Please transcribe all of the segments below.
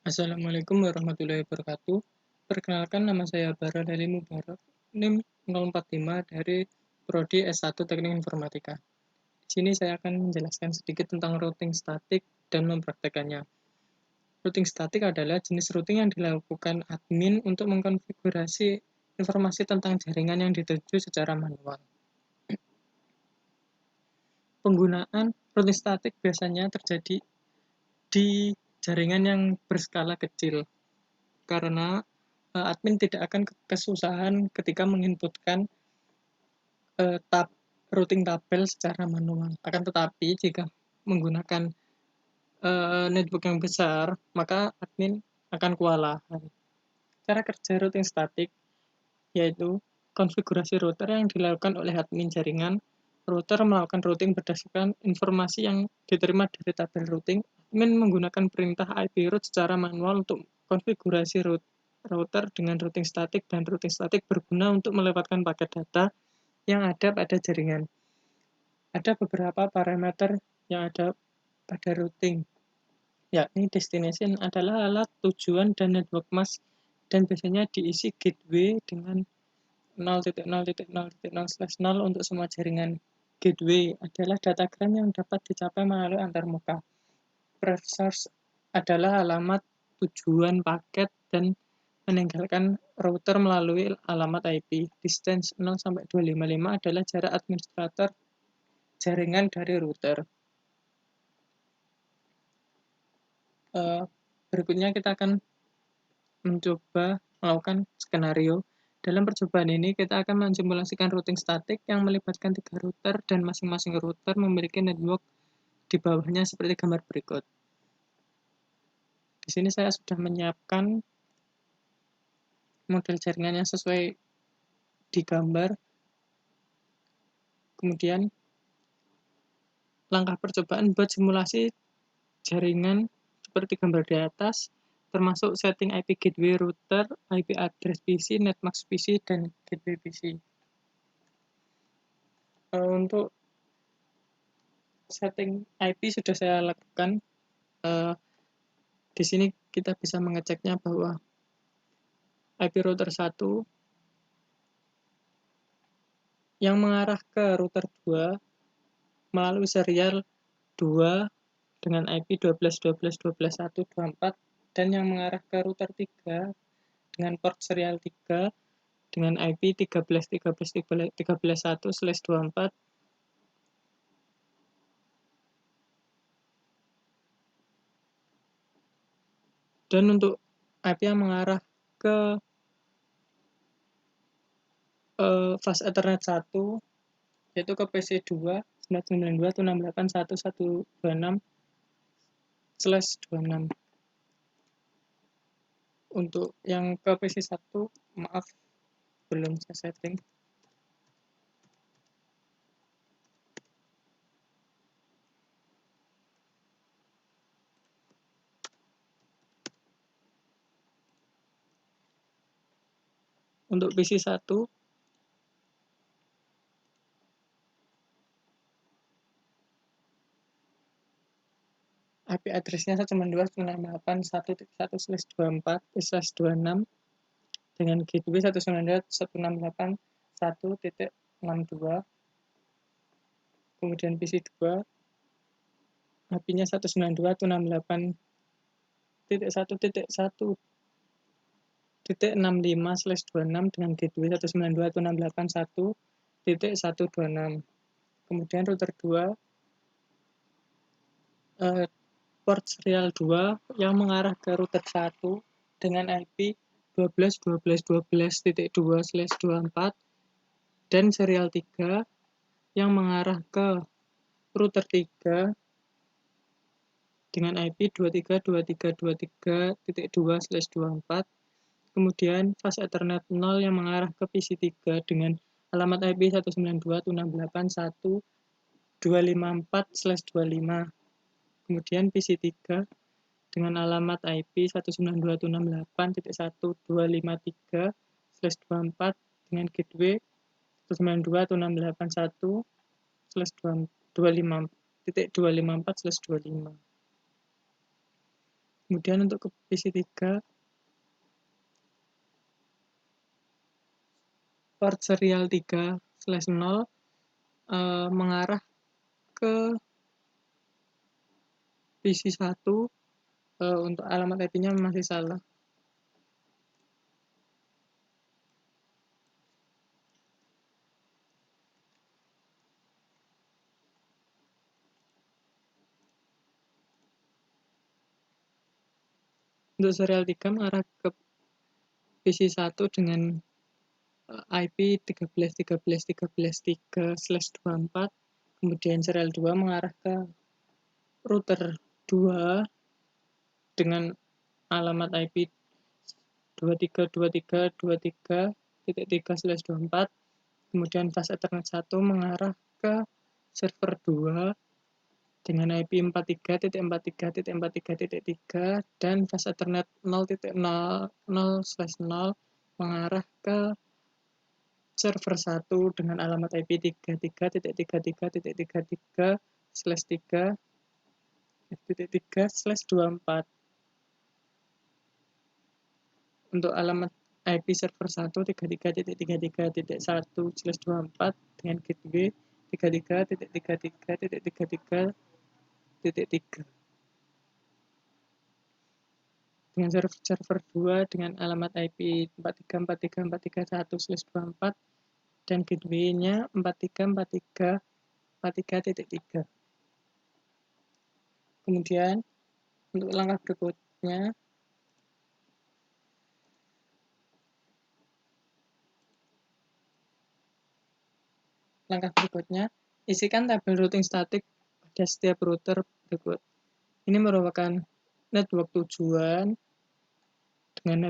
Assalamualaikum warahmatullahi wabarakatuh. Perkenalkan, nama saya Baradali Mubarak, NIM 045 dari Prodi S1 Teknik Informatika. Di sini saya akan menjelaskan sedikit tentang routing statik dan mempraktekannya. Routing statik adalah jenis routing yang dilakukan admin untuk mengkonfigurasi informasi tentang jaringan yang dituju secara manual. Penggunaan routing statik biasanya terjadi di jaringan yang berskala kecil, karena admin tidak akan kesusahan ketika menginputkan tab routing tabel secara manual. Akan tetapi jika menggunakan network yang besar, maka admin akan kewalahan. Cara kerja routing statik yaitu konfigurasi router yang dilakukan oleh admin jaringan. Router melakukan routing berdasarkan informasi yang diterima dari tabel routing. Admin menggunakan perintah IP route secara manual untuk konfigurasi router dengan routing statik, dan routing statik berguna untuk melewatkan paket data yang ada pada jaringan. Ada beberapa parameter yang ada pada routing, yakni destination adalah alat tujuan dan network mask, dan biasanya diisi gateway dengan 0.0.0.0/0 untuk semua jaringan. Gateway adalah datagram yang dapat dicapai melalui antarmuka. Pref source adalah alamat tujuan paket dan meninggalkan router melalui alamat IP. Distance 0-255 adalah jarak administrator jaringan dari router. Berikutnya kita akan mencoba melakukan skenario. Dalam percobaan ini, kita akan mensimulasikan routing statik yang melibatkan 3 router, dan masing-masing router memiliki network di bawahnya seperti gambar berikut. Di sini saya sudah menyiapkan model jaringan yang sesuai di gambar. Kemudian, langkah percobaan buat simulasi jaringan seperti gambar di atas, termasuk setting IP gateway router, IP address PC, netmask PC, dan gateway PC. Untuk setting IP sudah saya lakukan. Di sini kita bisa mengeceknya bahwa IP router 1 yang mengarah ke router 2 melalui serial 2 dengan IP 12.12.12.1.24, dan yang mengarah ke router 3 dengan port serial 3 dengan IP 13.13.13.1/24. Dan untuk IP yang mengarah ke fast Ethernet 1 yaitu ke PC2 992.168.1.126/26. Untuk yang ke PC1, maaf, belum saya setting. Untuk PC1, IP address-nya 192.168.1.1/24/26 dengan gateway 192.168.1.62. Kemudian PC2, IP-nya 192.168.1.1.65/26 dengan gateway 192.168.1.126. Kemudian router 2, port serial 2 yang mengarah ke router 1 dengan IP 12.12.12.2/24, dan serial 3 yang mengarah ke router 3 dengan IP 23.23.23.2/24. Kemudian fast Ethernet 0 yang mengarah ke PC3 dengan alamat IP 192.168.1.254/25. Kemudian PC3 dengan alamat IP 192.168.1.253/24 dengan gateway 192.168.1/254/25. Kemudian untuk ke PC3, port serial 3/0 mengarah ke PC1. Untuk alamat IP-nya masih salah. Untuk serial 3 mengarah ke PC1 dengan IP 13.13.13.3/24. Kemudian serial 2 mengarah ke router 2 dengan alamat IP 23.23.23.3/24. Kemudian fast Ethernet 1 mengarah ke server 2 dengan IP 43.43.43.3 dan fast Ethernet 0.00/0 mengarah ke server 1 dengan alamat IP 33.33.33.3/3/24. Untuk alamat IP server 1 33.33.1/24 dengan gateway 33.33.33.3. Dengan server 2 dengan alamat IP 43.43.43.1/24 dan gateway-nya 43.43.43.3. Kemudian untuk langkah berikutnya, isikan tabel routing statik pada setiap router berikut. Ini merupakan network tujuan dengan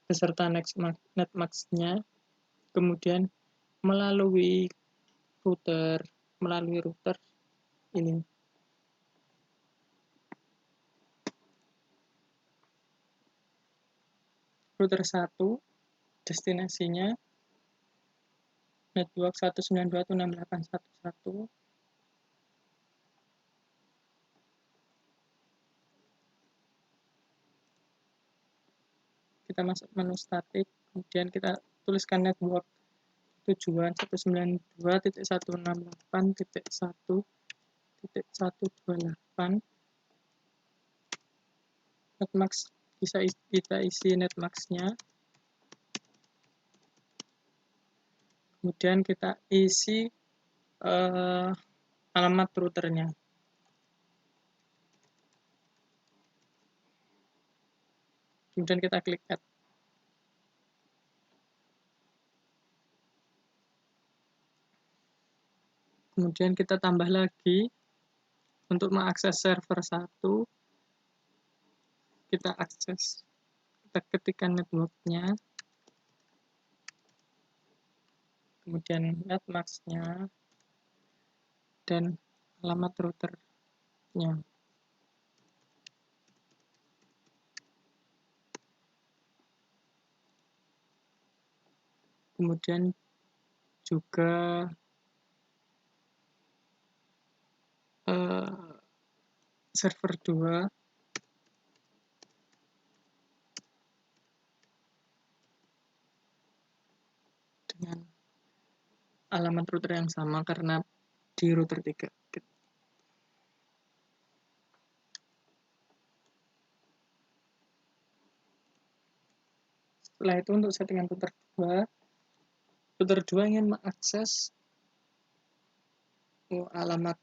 beserta netmask-nya, kemudian melalui router ini. Router 1 destinasinya network 192.168.1.1. Kita masuk menu statik, kemudian kita tuliskan network tujuan 192.168.1.128. Netmask bisa kita isi netmask-nya. Kemudian kita isi alamat routernya. Kemudian kita klik add. Kemudian kita tambah lagi untuk mengakses server 1. Kita ketikkan network-nya, kemudian netmask-nya, dan alamat routernya. Kemudian juga server 2 dengan alamat router yang sama karena di router 3. Setelah itu untuk settingan router 2 ingin mengakses alamat,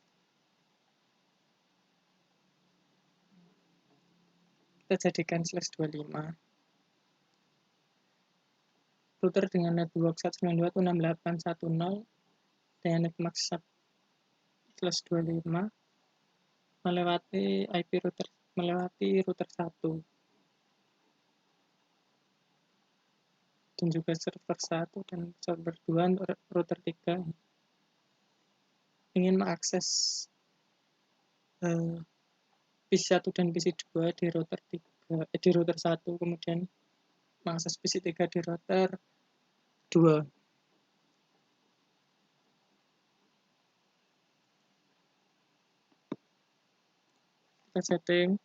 kita jadikan /25. Router dengan network 192.168.1.0 dengan netmask /25 melewati router 1 dan juga server 1 dan server 2 untuk router 3 ingin mengakses PC1 dan PC2 di router 1, kemudian mengakses PC3 di router 2. Kita setting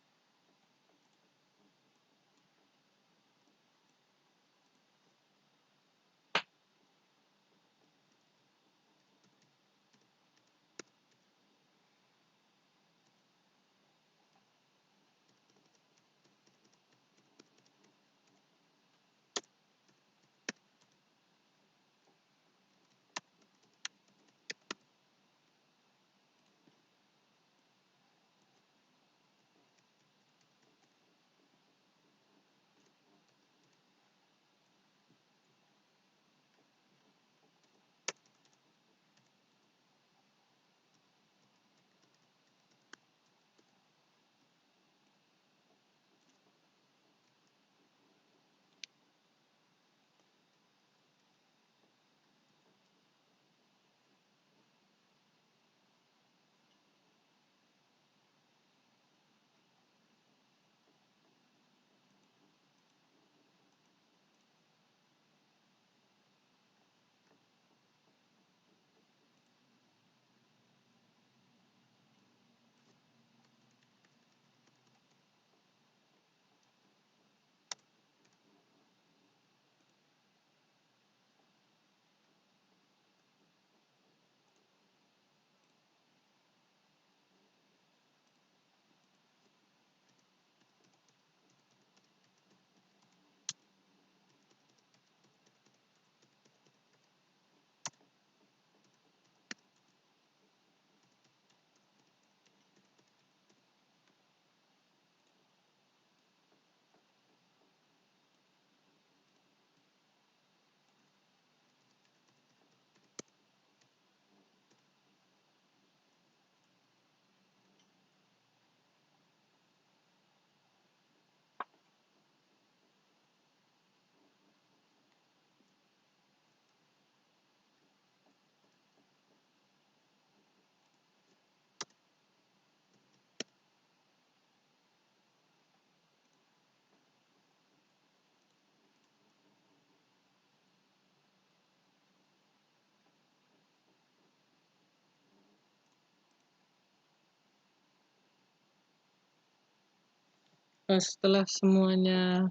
Setelah semuanya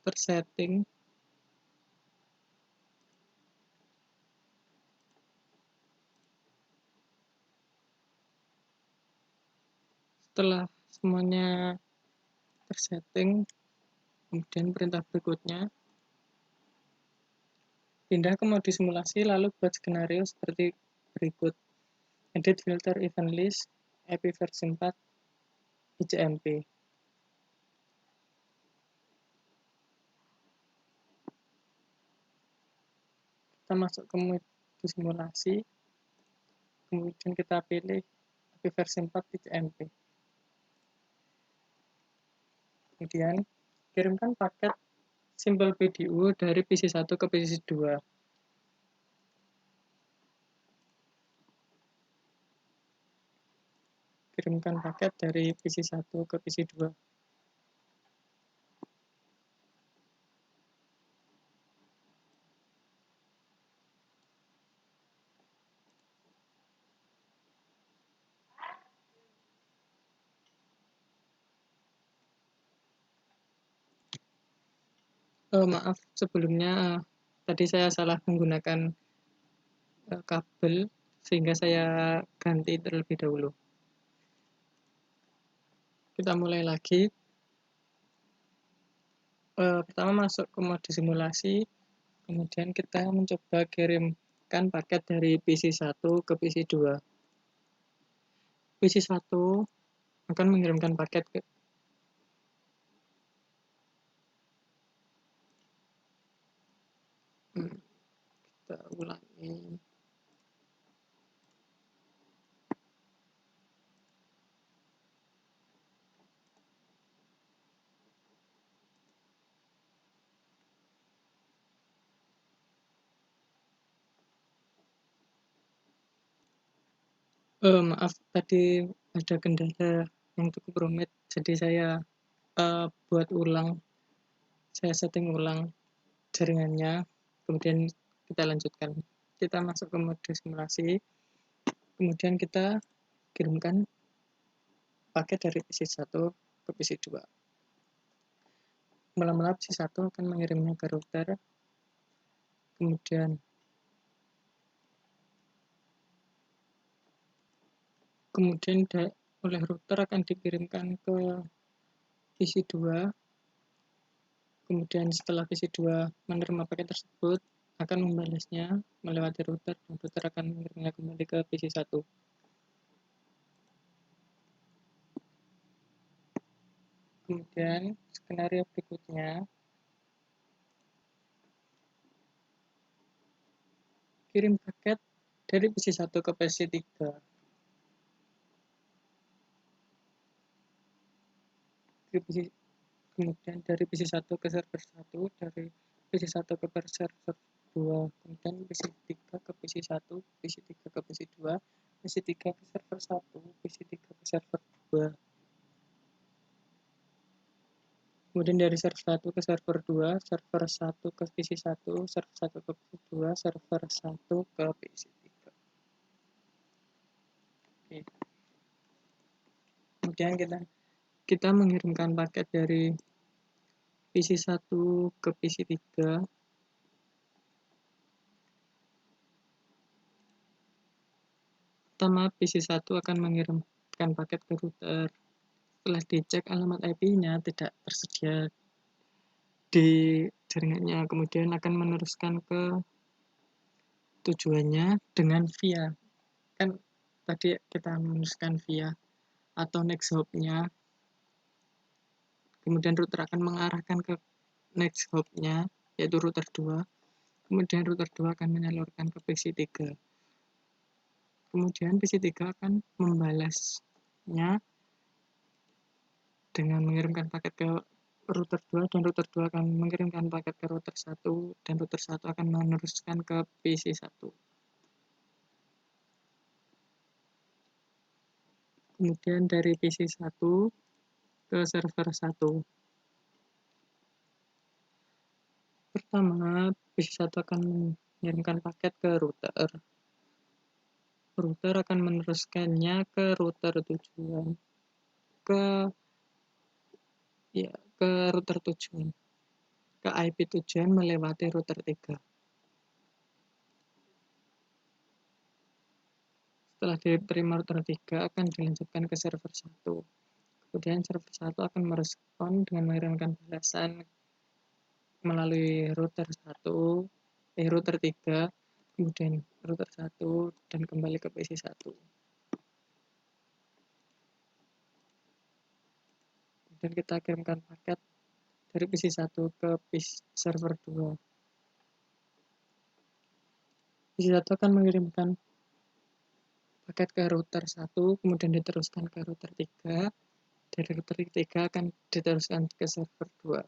tersetting, setelah semuanya tersetting, kemudian perintah berikutnya pindah ke mode simulasi lalu buat skenario seperti berikut. Edit filter event list, IP versi 4, ICMP. Kita masuk ke mode simulasi, kemudian kita pilih IP versi 4 ICMP. Kemudian kirimkan paket Simple PDU dari PC1 ke PC2. Kirimkan paket dari PC1 ke PC2. Maaf sebelumnya tadi saya salah menggunakan kabel sehingga saya ganti terlebih dahulu. Kita mulai lagi. Pertama masuk ke mode simulasi, kemudian kita mencoba kirimkan paket dari PC1 ke PC2. PC1 akan mengirimkan paket ke kita ulangi. Maaf tadi ada kendala yang cukup rumit, jadi saya buat ulang, saya setting ulang jaringannya, kemudian kita lanjutkan. Kita masuk ke mode simulasi, kemudian kita kirimkan paket dari PC1 ke PC2. Mula-mula PC1 akan mengirimnya ke router, kemudian oleh router akan dikirimkan ke PC2, kemudian setelah PC2 menerima paket tersebut akan membalasnya melewati router dan router akan mengirimnya kembali ke PC1. Kemudian skenario berikutnya, kirim paket dari PC1 ke PC3. Kemudian dari PC1 ke server 1, dari PC1 ke server 2, kemudian PC3 ke PC1, PC3 ke PC2, PC3 ke server 1, PC3 ke server 2. Kemudian dari server 1 ke server 2, server 1 ke PC1, server 1 ke PC2, server 1 ke PC3. Oke. Kemudian kita mengirimkan paket dari PC1 ke PC3. Pertama, PC1 akan mengirimkan paket ke router. Setelah dicek alamat IP-nya tidak tersedia di jaringannya, kemudian akan meneruskan ke tujuannya dengan via. Kan tadi kita meneruskan via atau next hop-nya, kemudian router akan mengarahkan ke next hop-nya, yaitu router 2, kemudian router 2 akan menyalurkan ke PC3. Kemudian PC3 akan membalasnya dengan mengirimkan paket ke router 2 dan router 2 akan mengirimkan paket ke router 1 dan router 1 akan meneruskan ke PC1. Kemudian dari PC1 ke server 1. Pertama, PC1 akan mengirimkan paket ke router. Router akan meneruskannya ke router tujuan, ke Ya, ke router tujuan. Ke IP tujuan melewati router 3. Setelah diterima router 3 akan dilanjutkan ke server 1. Kemudian server 1 akan merespon dengan mengirimkan balasan melalui router 3, kemudian router 1 dan kembali ke PC 1. Kemudian kita kirimkan paket dari PC 1 ke server 2. PC 1 akan mengirimkan paket ke router 1, kemudian diteruskan ke router 3. Dari router 3 akan diteruskan ke server 2.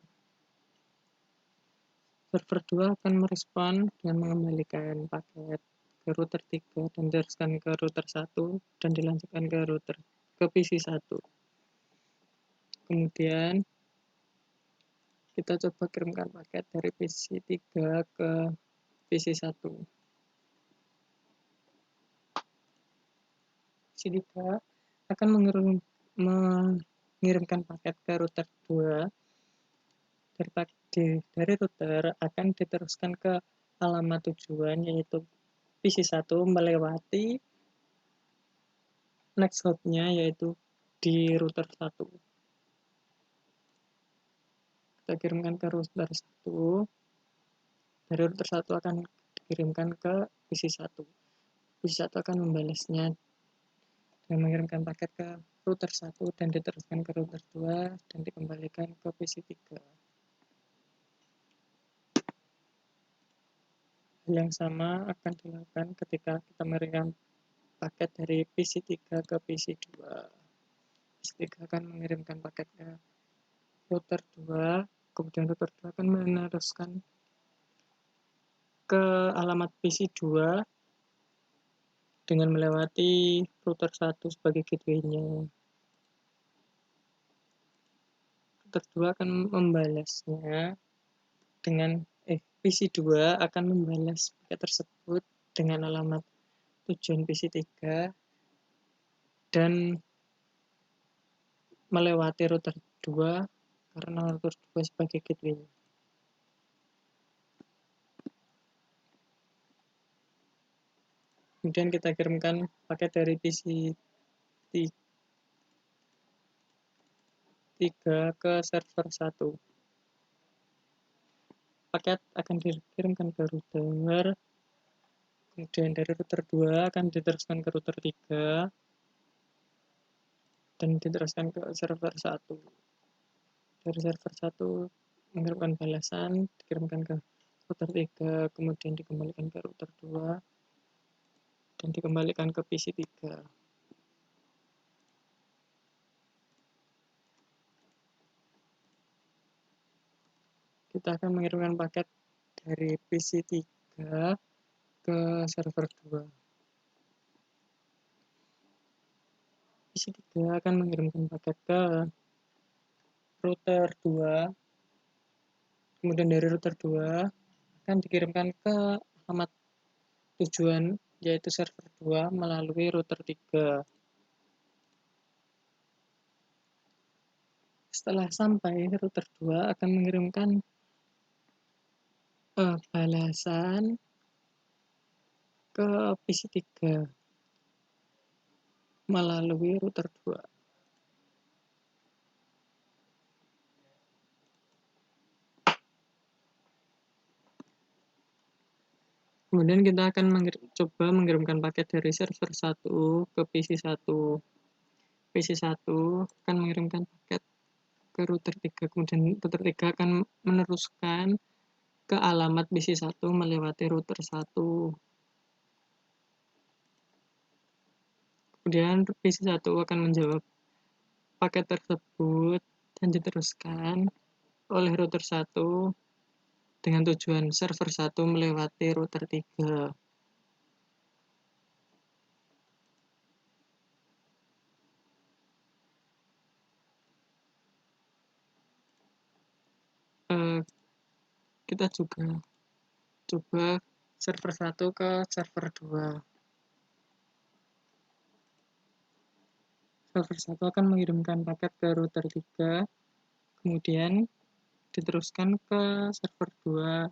Server 2 akan merespon dengan mengembalikan paket ke router 3 dan diteruskan ke router 1 dan dilanjutkan ke PC 1. Kemudian kita coba kirimkan paket dari PC 3 ke PC 1. PC 3 akan mengirimkan paket ke router 2. Dari router akan diteruskan ke alamat tujuan, yaitu PC 1 melewati next hop-nya, yaitu di router 1. Kita kirimkan ke router 1. Dari router 1 akan dikirimkan ke PC 1. PC 1 akan membalasnya dan mengirimkan paket ke router 1 dan diteruskan ke router 2 dan dikembalikan ke PC 3. Hal yang sama akan dilakukan ketika kita mengirimkan paket dari PC 3 ke PC 2. PC 3 akan mengirimkan paket ke router 2, kemudian router 2 akan meneruskan ke alamat PC 2 dengan melewati router 1 sebagai gateway-nya. Router 2 akan membalasnya dengan PC 2 akan membalas paket tersebut dengan alamat tujuan PC 3 dan melewati router 2 karena router 2 sebagai gateway. Kemudian kita kirimkan paket dari PC 3 ke server 1. Paket akan dikirimkan ke router, kemudian dari router 2 akan diteruskan ke router 3 dan diteruskan ke server 1. Dari server 1 mengirimkan balasan, dikirimkan ke router 3, kemudian dikembalikan ke router 2 dan dikembalikan ke PC 3. Kita akan mengirimkan paket dari PC 3 ke server 2. PC 3 akan mengirimkan paket ke router 2, kemudian dari router 2 akan dikirimkan ke alamat tujuan, yaitu server 2 melalui router 3. Setelah sampai, router 2 akan mengirimkan balasan ke PC 3 melalui router 2. Kemudian kita akan coba mengirimkan paket dari server 1 ke PC 1. PC 1 akan mengirimkan paket ke router 3, kemudian router 3 akan meneruskan ke alamat PC 1 melewati router 1. Kemudian PC 1 akan menjawab paket tersebut dan diteruskan oleh router 1 dengan tujuan server 1 melewati router 3. Kita juga coba server 1 ke server 2. Server 1 akan mengirimkan paket ke router 3, kemudian diteruskan ke server 2.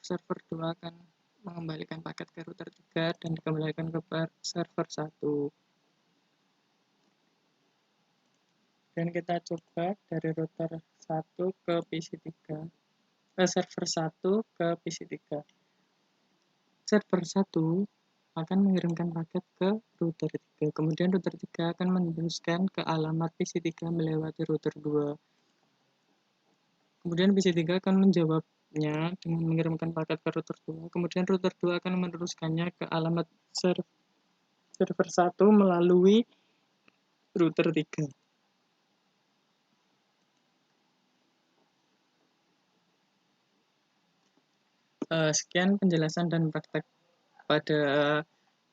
Server 2 akan mengembalikan paket ke router 3 dan dikembalikan ke server 1. Dan kita coba dari router 1 ke PC3, server 1 ke PC3. Server 1 akan mengirimkan paket ke router 3. Kemudian router 3 akan meneruskan ke alamat PC3 melewati router 2. Kemudian PC3 akan menjawabnya dengan mengirimkan paket ke router 2. Kemudian router 2 akan meneruskannya ke alamat server 1 melalui router 3. Sekian penjelasan dan praktek pada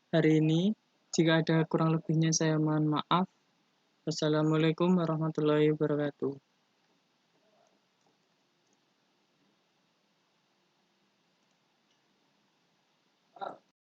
hari ini. Jika ada kurang lebihnya saya mohon maaf. Wassalamualaikum warahmatullahi wabarakatuh.